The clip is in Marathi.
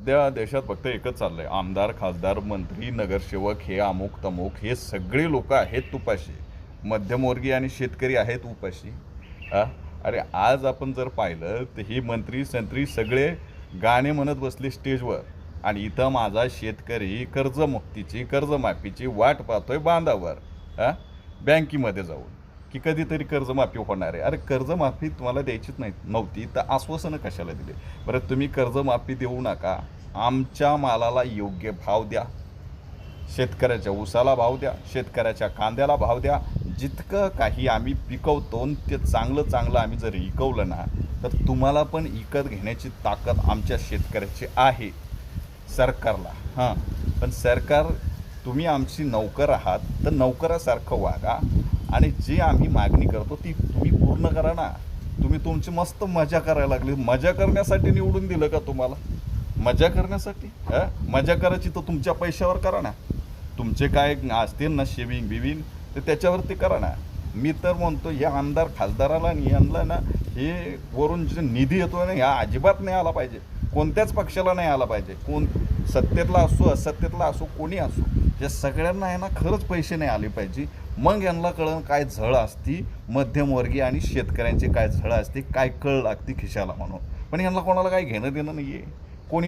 सध्या देशात फक्त एकच चाललंय, आमदार खासदार मंत्री नगरसेवक हे अमुक तमुक हे सगळे लोक आहेत तुपाशी, मध्यमवर्गीय आणि शेतकरी आहेत उपाशी. आ अरे आज आपण जर पाहिलं तर ही मंत्री संत्री सगळे गाणे म्हणत बसले स्टेजवर, आणि इथं माझा शेतकरी कर्जमुक्तीची कर्जमाफीची वाट पाहतोय बांधावर. बँकेमध्ये जाऊन की कधीतरी कर्जमाफी होणार आहे. अरे कर्जमाफी तुम्हाला द्यायचीच नाही नव्हती तर आश्वासनं कशाला दिले? बरं तुम्ही कर्जमाफी देऊ नका, आमच्या मालाला योग्य भाव द्या, शेतकऱ्याच्या ऊसाला भाव द्या, शेतकऱ्याच्या कांद्याला भाव द्या. जितकं काही आम्ही पिकवतो ते चांगलं चांगलं आम्ही जर विकवलं ना तर तुम्हाला पण विकत घेण्याची ताकद आमच्या शेतकऱ्याची आहे. सरकारला पण सरकार तुम्ही आमची नौकर आहात तर नौकरासारखं वागा, आणि जी आम्ही मागणी करतो ती तुम्ही पूर्ण करा ना. तुम्ही तुमची मस्त मजा करायला लागली. मजा करण्यासाठी निवडून दिलं का तुम्हाला? मजा करण्यासाठी मजा करायची तर तुमच्या पैशावर करा ना. तुमचे काय असतील ना शेविंग बिविंग तर त्याच्यावरती करा ना. मी तर म्हणतो या आमदार खासदाराला यांना ना हे वरून जे निधी येतो ना ह्या अजिबात नाही आला पाहिजे, कोणत्याच पक्षाला नाही आला पाहिजे. कोण सत्तेतला असो असत्तेतला असो कोणी असो, या सगळ्यांना आहे ना खरंच पैसे नाही आले पाहिजे. मग यांना कळण काय झळ असती मध्यमवर्गीय आणि शेतकऱ्यांची, काय झळ असते, काय कळ लागते खिशाला म्हणून. पण यांना कोणाला काही घेणं देणं नाही आहे.